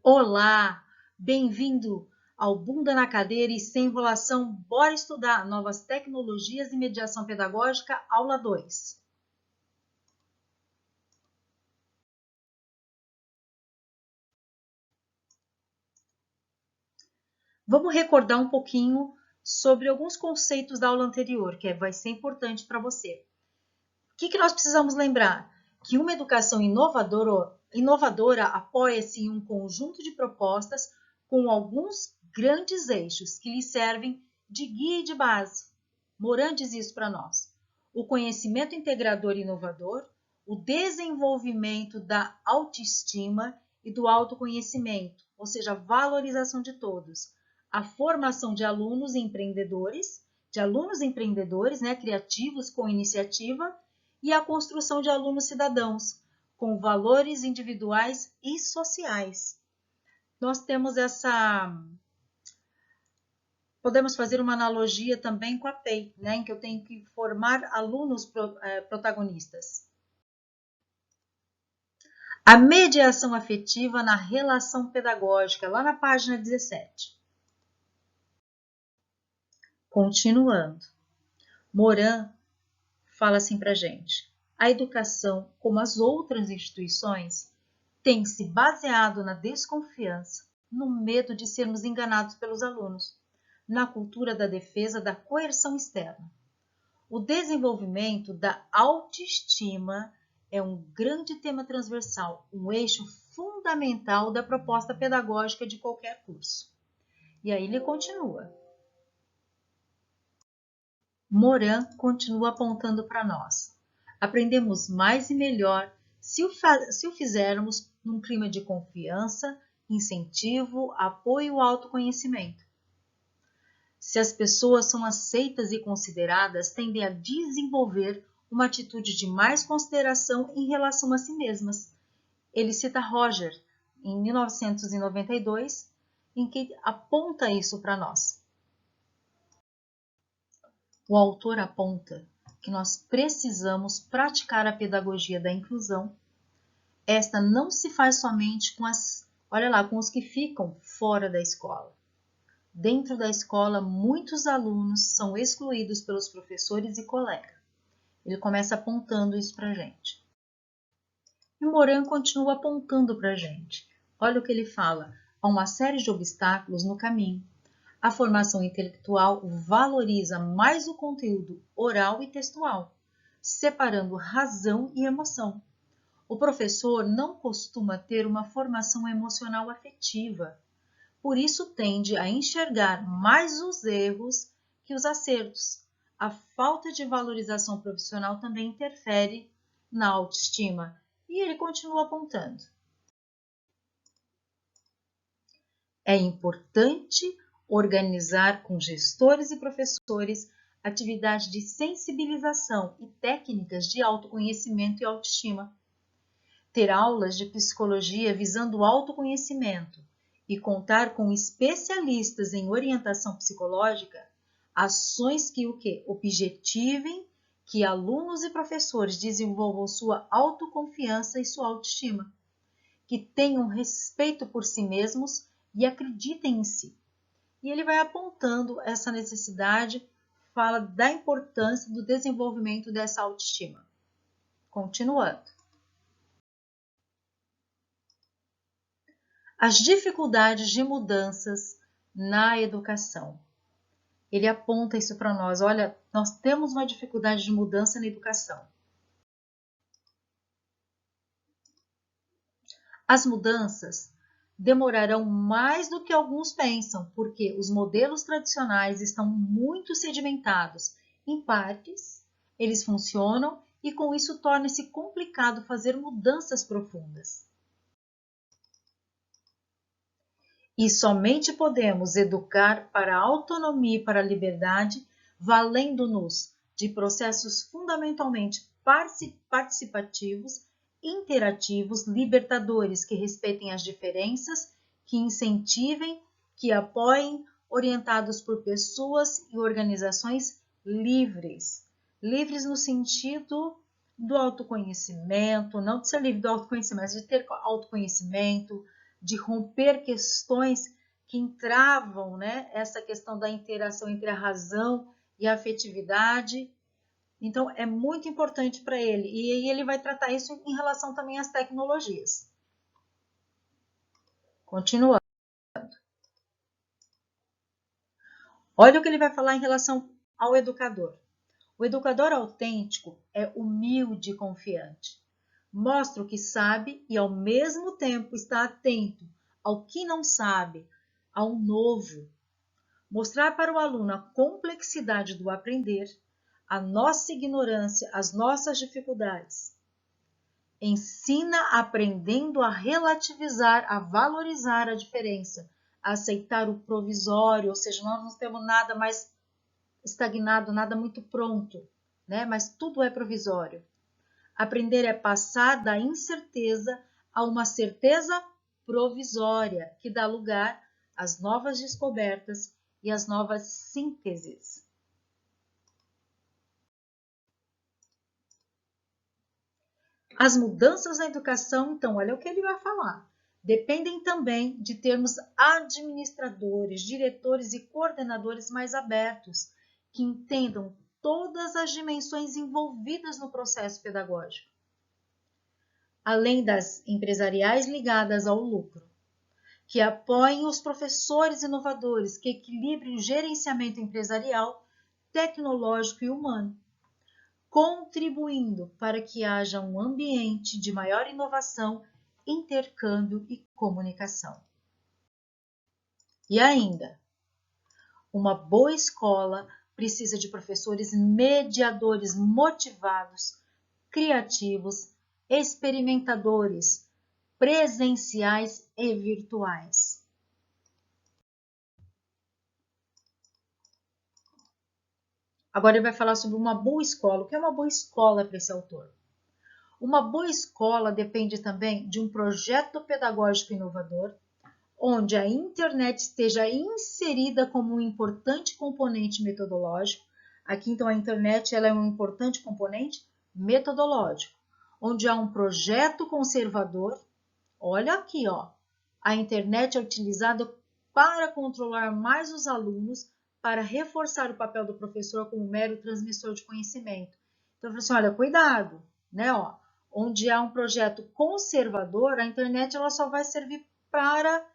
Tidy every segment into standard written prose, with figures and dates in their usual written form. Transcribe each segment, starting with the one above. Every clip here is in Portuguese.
Olá, bem-vindo ao Bunda na Cadeira e Sem Enrolação. Bora estudar novas tecnologias e mediação pedagógica, aula 2. Vamos recordar um pouquinho sobre alguns conceitos da aula anterior, que vai ser importante para você. O que nós precisamos lembrar? Que uma educação inovadora apoia-se em um conjunto de propostas com alguns grandes eixos que lhe servem de guia e de base. Moran diz isso para nós. O conhecimento integrador e inovador, o desenvolvimento da autoestima e do autoconhecimento, ou seja, a valorização de todos, a formação de alunos empreendedores, criativos com iniciativa, e a construção de alunos cidadãos, com valores individuais e sociais. Nós temos Podemos fazer uma analogia também com a PEI, em que eu tenho que formar alunos protagonistas. A mediação afetiva na relação pedagógica, lá na página 17. Continuando. Moran fala assim para a gente: a educação, como as outras instituições, tem se baseado na desconfiança, no medo de sermos enganados pelos alunos, na cultura da defesa da coerção externa. O desenvolvimento da autoestima é um grande tema transversal, um eixo fundamental da proposta pedagógica de qualquer curso. E aí ele continua. Moran continua apontando para nós. Aprendemos mais e melhor se o fizermos num clima de confiança, incentivo, apoio e autoconhecimento. Se as pessoas são aceitas e consideradas, tendem a desenvolver uma atitude de mais consideração em relação a si mesmas. Ele cita Roger, em 1992, em que aponta isso para nós. O autor aponta que nós precisamos praticar a pedagogia da inclusão. Esta não se faz somente com os que ficam fora da escola. Dentro da escola, muitos alunos são excluídos pelos professores e colegas. Ele começa apontando isso para a gente. E Moran continua apontando para a gente. Olha o que ele fala. Há uma série de obstáculos no caminho. A formação intelectual valoriza mais o conteúdo oral e textual, separando razão e emoção. O professor não costuma ter uma formação emocional afetiva. Por isso tende a enxergar mais os erros que os acertos. A falta de valorização profissional também interfere na autoestima. E ele continua apontando. É importante organizar com gestores e professores atividades de sensibilização e técnicas de autoconhecimento e autoestima. Ter aulas de psicologia visando o autoconhecimento e contar com especialistas em orientação psicológica, ações que objetivem que alunos e professores desenvolvam sua autoconfiança e sua autoestima, que tenham respeito por si mesmos e acreditem em si. E ele vai apontando essa necessidade, fala da importância do desenvolvimento dessa autoestima. Continuando. As dificuldades de mudanças na educação. Ele aponta isso para nós. Olha, nós temos uma dificuldade de mudança na educação. As mudanças demorarão mais do que alguns pensam, porque os modelos tradicionais estão muito sedimentados. Em partes, eles funcionam e com isso torna-se complicado fazer mudanças profundas. E somente podemos educar para a autonomia e para a liberdade, valendo-nos de processos fundamentalmente participativos, interativos, libertadores, que respeitem as diferenças, que incentivem, que apoiem, orientados por pessoas e organizações livres. Livres no sentido do autoconhecimento, não de ser livre do autoconhecimento, mas de ter autoconhecimento, de romper questões que entravam, né, essa questão da interação entre a razão e a afetividade. Então, é muito importante para ele. E aí ele vai tratar isso em relação também às tecnologias. Continuando. Olha o que ele vai falar em relação ao educador. O educador autêntico é humilde e confiante. Mostra o que sabe e, ao mesmo tempo, está atento ao que não sabe, ao novo. Mostrar para o aluno a complexidade do aprender, a nossa ignorância, as nossas dificuldades. Ensina aprendendo a relativizar, a valorizar a diferença, a aceitar o provisório, ou seja, nós não temos nada mais estagnado, nada muito pronto, né? Mas tudo é provisório. Aprender é passar da incerteza a uma certeza provisória, que dá lugar às novas descobertas e às novas sínteses. As mudanças na educação, então, olha o que ele vai falar. Dependem também de termos administradores, diretores e coordenadores mais abertos, que entendam todas as dimensões envolvidas no processo pedagógico, além das empresariais ligadas ao lucro, que apoiem os professores inovadores, que equilibrem o gerenciamento empresarial, tecnológico e humano, contribuindo para que haja um ambiente de maior inovação, intercâmbio e comunicação. E ainda, uma boa escola precisa de professores mediadores motivados, criativos, experimentadores, presenciais e virtuais. Agora ele vai falar sobre uma boa escola. O que é uma boa escola para esse autor? Uma boa escola depende também de um projeto pedagógico inovador, onde a internet esteja inserida como um importante componente metodológico. Aqui, então, a internet ela é um importante componente metodológico, onde há um projeto conservador. Olha aqui, ó, a internet é utilizada para controlar mais os alunos, para reforçar o papel do professor como mero transmissor de conhecimento. Então, eu falei assim, olha, cuidado, né, ó, onde há um projeto conservador, a internet ela só vai servir para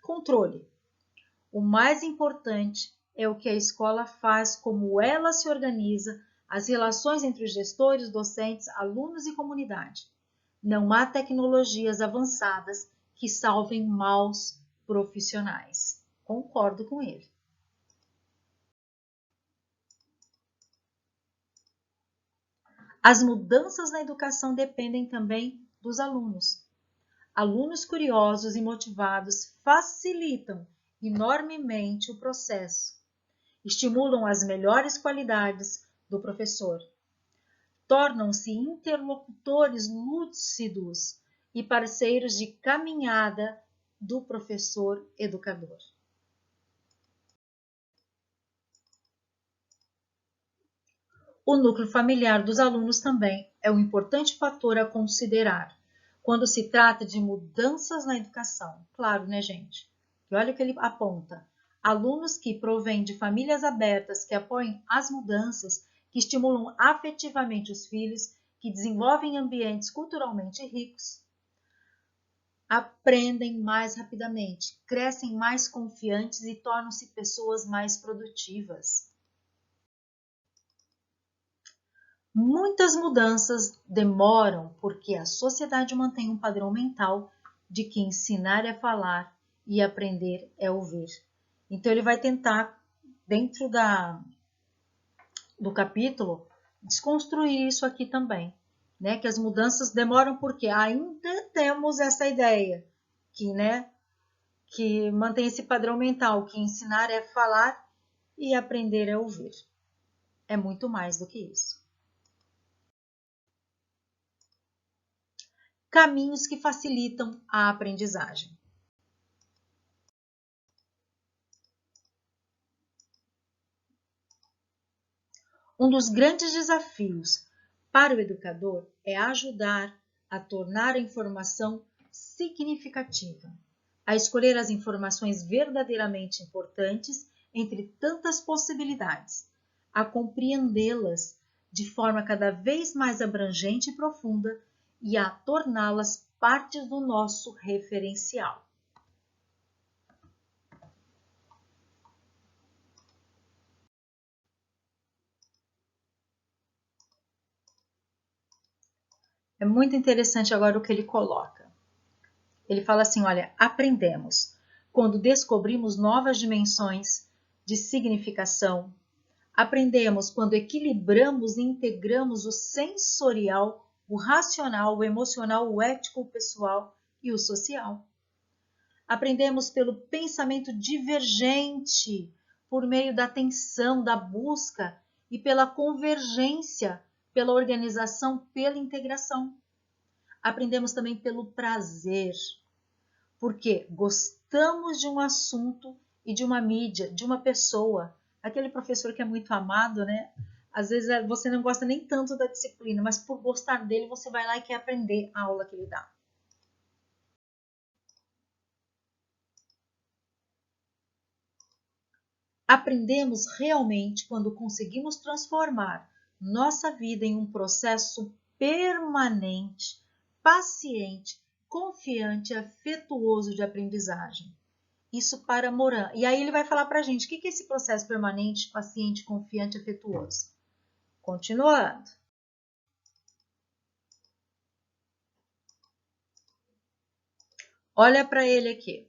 controle. O mais importante é o que a escola faz, como ela se organiza, as relações entre os gestores, docentes, alunos e comunidade. Não há tecnologias avançadas que salvem maus profissionais. Concordo com ele. As mudanças na educação dependem também dos alunos. Alunos curiosos e motivados facilitam enormemente o processo, estimulam as melhores qualidades do professor, tornam-se interlocutores lúcidos e parceiros de caminhada do professor educador. O núcleo familiar dos alunos também é um importante fator a considerar quando se trata de mudanças na educação. Claro, né, gente? E olha o que ele aponta. Alunos que provêm de famílias abertas, que apoiem as mudanças, que estimulam afetivamente os filhos, que desenvolvem ambientes culturalmente ricos, aprendem mais rapidamente, crescem mais confiantes e tornam-se pessoas mais produtivas. Muitas mudanças demoram porque a sociedade mantém um padrão mental de que ensinar é falar e aprender é ouvir. Então ele vai tentar, dentro do capítulo, desconstruir isso aqui também, né? Que as mudanças demoram porque ainda temos essa ideia que mantém esse padrão mental, que ensinar é falar e aprender é ouvir. É muito mais do que isso. Caminhos que facilitam a aprendizagem. Um dos grandes desafios para o educador é ajudar a tornar a informação significativa, a escolher as informações verdadeiramente importantes entre tantas possibilidades, a compreendê-las de forma cada vez mais abrangente e profunda e a torná-las partes do nosso referencial. É muito interessante agora o que ele coloca. Ele fala assim, olha, aprendemos quando descobrimos novas dimensões de significação. Aprendemos quando equilibramos e integramos o sensorial, o racional, o emocional, o ético, o pessoal e o social. Aprendemos pelo pensamento divergente, por meio da atenção, da busca e pela convergência, pela organização, pela integração. Aprendemos também pelo prazer, porque gostamos de um assunto e de uma mídia, de uma pessoa. Aquele professor que é muito amado, né? Às vezes você não gosta nem tanto da disciplina, mas por gostar dele você vai lá e quer aprender a aula que ele dá. Aprendemos realmente quando conseguimos transformar nossa vida em um processo permanente, paciente, confiante e afetuoso de aprendizagem. Isso para Morin. E aí ele vai falar para a gente o que é esse processo permanente, paciente, confiante e afetuoso. Continuando. Olha para ele aqui.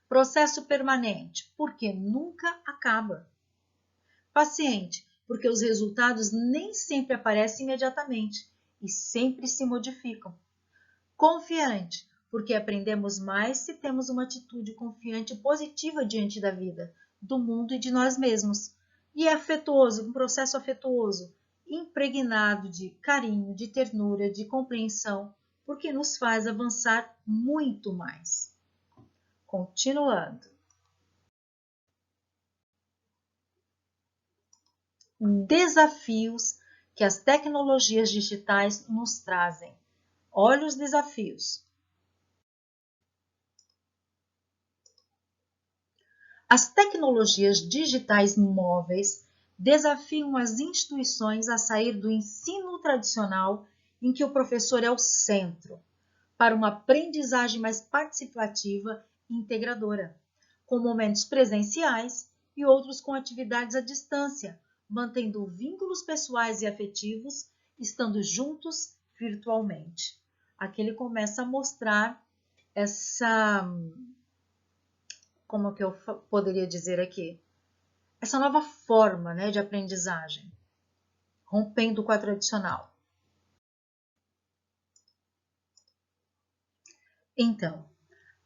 Processo permanente, porque nunca acaba. Paciente, porque os resultados nem sempre aparecem imediatamente e sempre se modificam. Confiante, porque aprendemos mais se temos uma atitude confiante e positiva diante da vida, do mundo e de nós mesmos. E é afetuoso, um processo afetuoso, impregnado de carinho, de ternura, de compreensão, porque nos faz avançar muito mais. Continuando. Desafios que as tecnologias digitais nos trazem. Olha os desafios. As tecnologias digitais móveis desafiam as instituições a sair do ensino tradicional, em que o professor é o centro, para uma aprendizagem mais participativa e integradora, com momentos presenciais e outros com atividades à distância, mantendo vínculos pessoais e afetivos, estando juntos virtualmente. Aqui ele começa a mostrar como que eu poderia dizer aqui? Essa nova forma, né, de aprendizagem, rompendo com a tradicional. Então,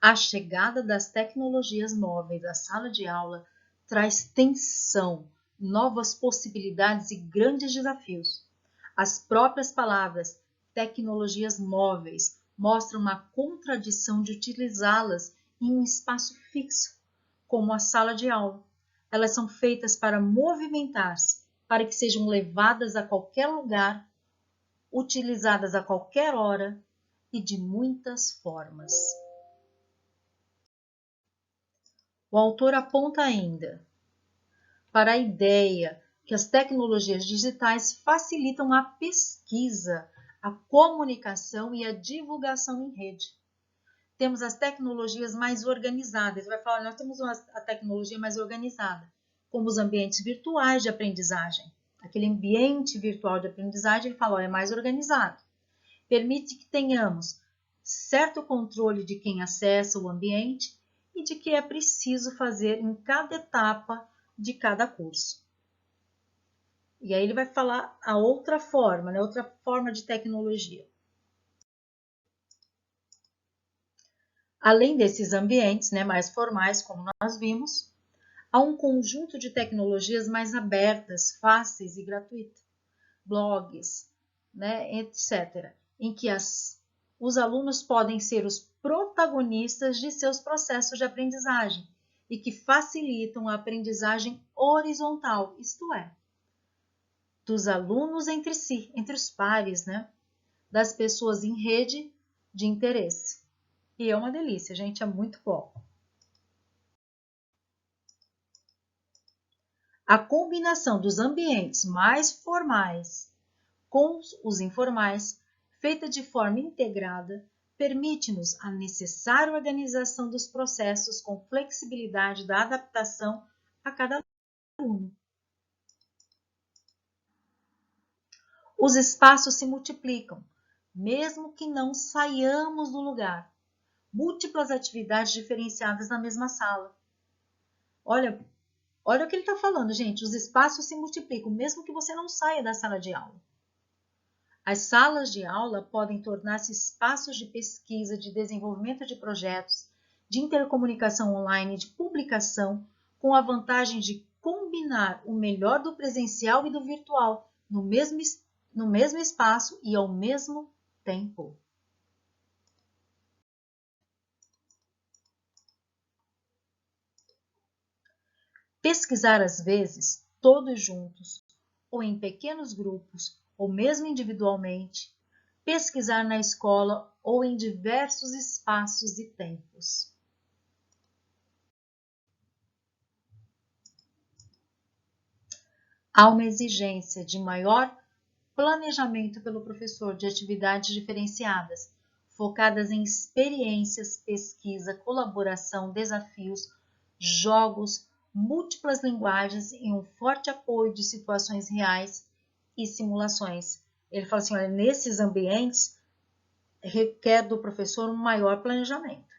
a chegada das tecnologias móveis à sala de aula traz tensão, novas possibilidades e grandes desafios. As próprias palavras tecnologias móveis mostram uma contradição de utilizá-las em um espaço fixo, como a sala de aula. Elas são feitas para movimentar-se, para que sejam levadas a qualquer lugar, utilizadas a qualquer hora e de muitas formas. O autor aponta ainda para a ideia que as tecnologias digitais facilitam a pesquisa, a comunicação e a divulgação em rede. Temos as tecnologias mais organizadas. Vai falar, nós temos a tecnologia mais organizada, como os ambientes virtuais de aprendizagem. Aquele ambiente virtual de aprendizagem, ele fala, é mais organizado. Permite que tenhamos certo controle de quem acessa o ambiente e de que é preciso fazer em cada etapa de cada curso. E aí ele vai falar a outra forma, né? Outra forma de tecnologia. Além desses ambientes, né, mais formais, como nós vimos, há um conjunto de tecnologias mais abertas, fáceis e gratuitas, blogs, né, etc., em que os alunos podem ser os protagonistas de seus processos de aprendizagem e que facilitam a aprendizagem horizontal, isto é, dos alunos entre si, entre os pares, né, das pessoas em rede de interesse. E é uma delícia, gente, é muito bom. A combinação dos ambientes mais formais com os informais, feita de forma integrada, permite-nos a necessária organização dos processos com flexibilidade da adaptação a cada aluno. Os espaços se multiplicam, mesmo que não saiamos do lugar. Múltiplas atividades diferenciadas na mesma sala. Olha o que ele está falando, gente. Os espaços se multiplicam, mesmo que você não saia da sala de aula. As salas de aula podem tornar-se espaços de pesquisa, de desenvolvimento de projetos, de intercomunicação online, de publicação, com a vantagem de combinar o melhor do presencial e do virtual no mesmo espaço e ao mesmo tempo. Pesquisar às vezes, todos juntos, ou em pequenos grupos, ou mesmo individualmente, pesquisar na escola ou em diversos espaços e tempos. Há uma exigência de maior planejamento pelo professor de atividades diferenciadas, focadas em experiências, pesquisa, colaboração, desafios, jogos, múltiplas linguagens e um forte apoio de situações reais e simulações. Ele fala assim, olha, nesses ambientes requer do professor um maior planejamento.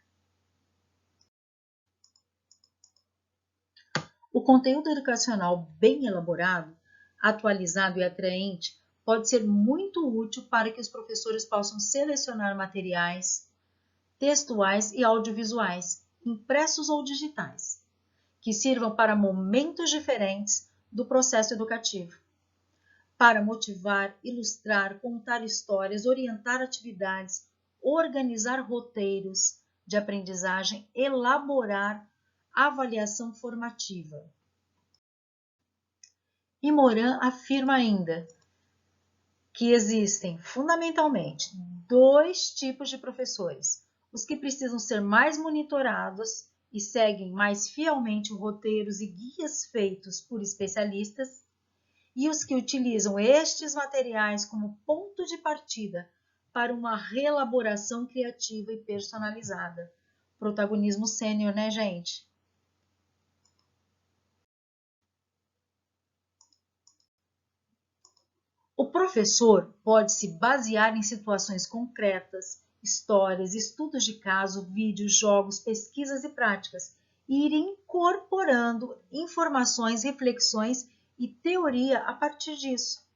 O conteúdo educacional bem elaborado, atualizado e atraente pode ser muito útil para que os professores possam selecionar materiais textuais e audiovisuais, impressos ou digitais, que sirvam para momentos diferentes do processo educativo, para motivar, ilustrar, contar histórias, orientar atividades, organizar roteiros de aprendizagem, elaborar avaliação formativa. E Morin afirma ainda que existem fundamentalmente dois tipos de professores: os que precisam ser mais monitorados e seguem mais fielmente roteiros e guias feitos por especialistas, e os que utilizam estes materiais como ponto de partida para uma reelaboração criativa e personalizada. Protagonismo sênior, né, gente? O professor pode se basear em situações concretas, histórias, estudos de caso, vídeos, jogos, pesquisas e práticas, e ir incorporando informações, reflexões e teoria a partir disso.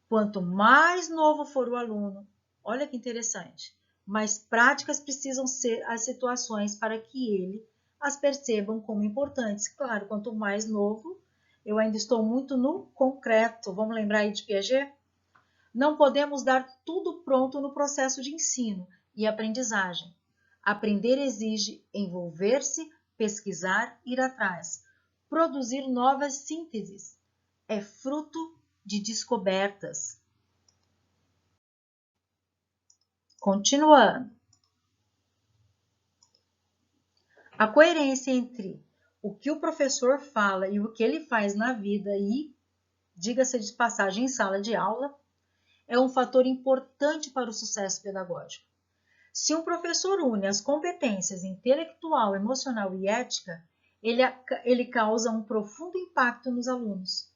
Quanto mais novo for o aluno, olha que interessante, mais práticas precisam ser as situações para que ele as percebam como importantes. Claro, quanto mais novo, eu ainda estou muito no concreto. Vamos lembrar aí de Piaget? Não podemos dar tudo pronto no processo de ensino e aprendizagem. Aprender exige envolver-se, pesquisar, ir atrás, produzir novas sínteses. É fruto de descobertas. Continuando. A coerência entre o que o professor fala e o que ele faz na vida e, diga-se de passagem, em sala de aula, é um fator importante para o sucesso pedagógico. Se um professor une as competências intelectual, emocional e ética, ele causa um profundo impacto nos alunos.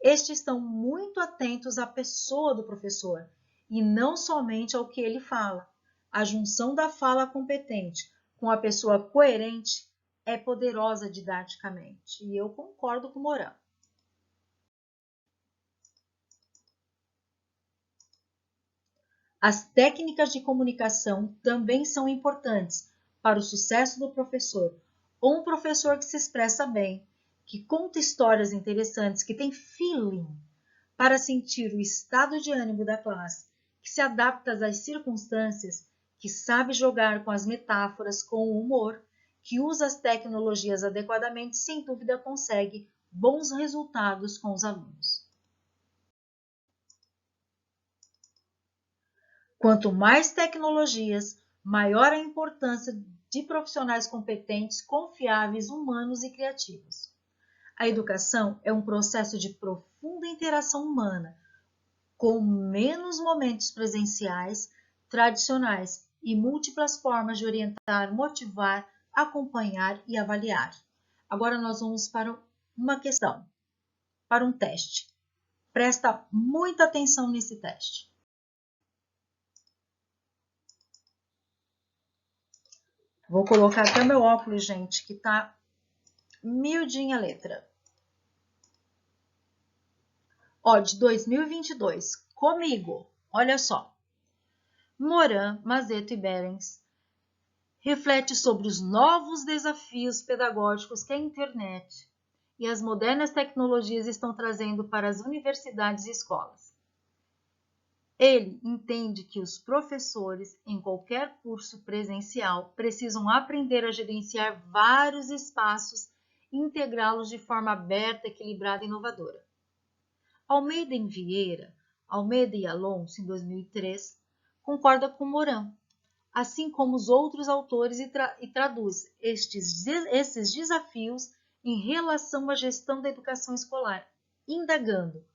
Estes estão muito atentos à pessoa do professor e não somente ao que ele fala. A junção da fala competente com a pessoa coerente é poderosa didaticamente. E eu concordo com o Morin. As técnicas de comunicação também são importantes para o sucesso do professor. Ou um professor que se expressa bem, que conta histórias interessantes, que tem feeling para sentir o estado de ânimo da classe, que se adapta às circunstâncias, que sabe jogar com as metáforas, com o humor, que usa as tecnologias adequadamente, sem dúvida consegue bons resultados com os alunos. Quanto mais tecnologias, maior a importância de profissionais competentes, confiáveis, humanos e criativos. A educação é um processo de profunda interação humana, com menos momentos presenciais, tradicionais e múltiplas formas de orientar, motivar, acompanhar e avaliar. Agora nós vamos para uma questão, para um teste. Presta muita atenção nesse teste. Vou colocar até meu óculos, gente, que tá miudinha a letra. Ó, de 2022, comigo, olha só. Moran, Mazeto e Berens reflete sobre os novos desafios pedagógicos que a internet e as modernas tecnologias estão trazendo para as universidades e escolas. Ele entende que os professores, em qualquer curso presencial, precisam aprender a gerenciar vários espaços e integrá-los de forma aberta, equilibrada e inovadora. Almeida em Vieira, Almeida e Alonso, em 2003, concorda com Moran, assim como os outros autores, e traduz esses desafios em relação à gestão da educação escolar, indagando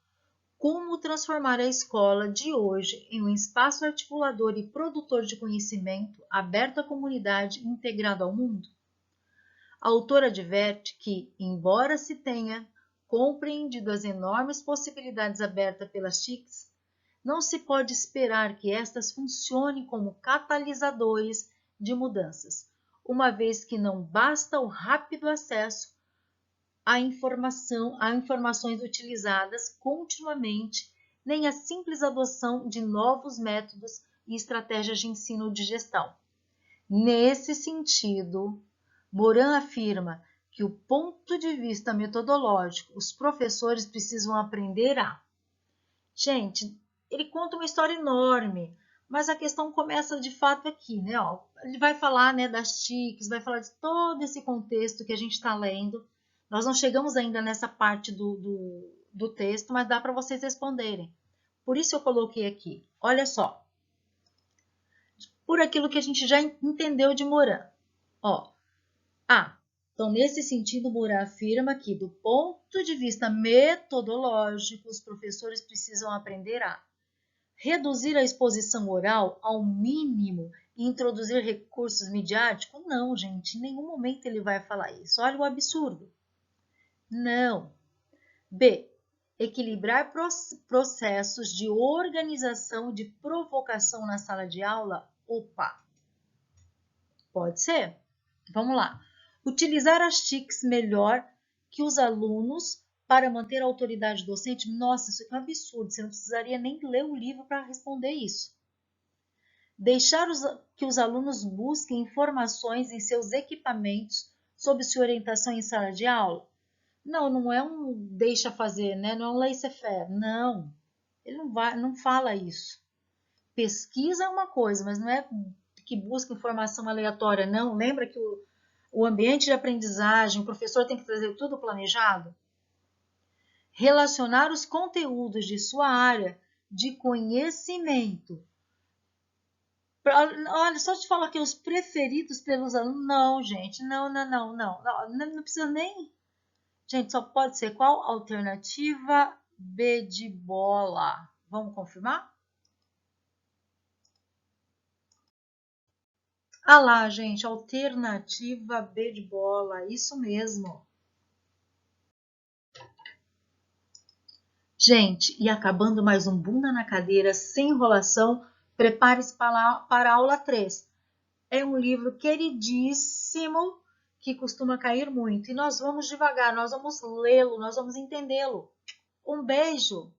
como transformar a escola de hoje em um espaço articulador e produtor de conhecimento aberto à comunidade e integrado ao mundo. A autora adverte que, embora se tenha compreendido as enormes possibilidades abertas pelas TICs, não se pode esperar que estas funcionem como catalisadores de mudanças, uma vez que não basta o rápido acesso a informações utilizadas continuamente, nem a simples adoção de novos métodos e estratégias de ensino de gestão. Nesse sentido, Moran afirma que, do ponto de vista metodológico, os professores precisam aprender a... Gente, ele conta uma história enorme, mas a questão começa de fato aqui, né? Ó, ele vai falar, né, das TICs, vai falar de todo esse contexto que a gente está lendo. Nós não chegamos ainda nessa parte do texto, mas dá para vocês responderem. Por isso eu coloquei aqui. Olha só. Por aquilo que a gente já entendeu de Moran. Ó, então, nesse sentido, Moran afirma que, do ponto de vista metodológico, os professores precisam aprender a reduzir a exposição oral ao mínimo e introduzir recursos midiáticos? Não, gente, em nenhum momento ele vai falar isso. Olha o absurdo. Não. B. Equilibrar processos de organização e de provocação na sala de aula? Opa! Pode ser? Vamos lá. Utilizar as TICs melhor que os alunos para manter a autoridade docente? Nossa, isso aqui é um absurdo. Você não precisaria nem ler o livro para responder isso. Deixar que os alunos busquem informações em seus equipamentos sob sua orientação em sala de aula? Não, não é um deixa fazer, né? Não é um laissez-faire. Não, ele não fala isso. Pesquisa é uma coisa, mas não é que busca informação aleatória, não. Lembra que o ambiente de aprendizagem, o professor tem que trazer tudo planejado? Relacionar os conteúdos de sua área de conhecimento. Olha, só te falar que os preferidos pelos alunos. Não, gente, não precisa nem. Gente, só pode ser qual? Alternativa B de bola. Vamos confirmar? Ah lá, gente, alternativa B de bola, isso mesmo. Gente, e acabando mais um Bunda na Cadeira, sem enrolação, prepare-se para a aula 3. É um livro queridíssimo que costuma cair muito. E nós vamos devagar, nós vamos lê-lo, nós vamos entendê-lo. Um beijo!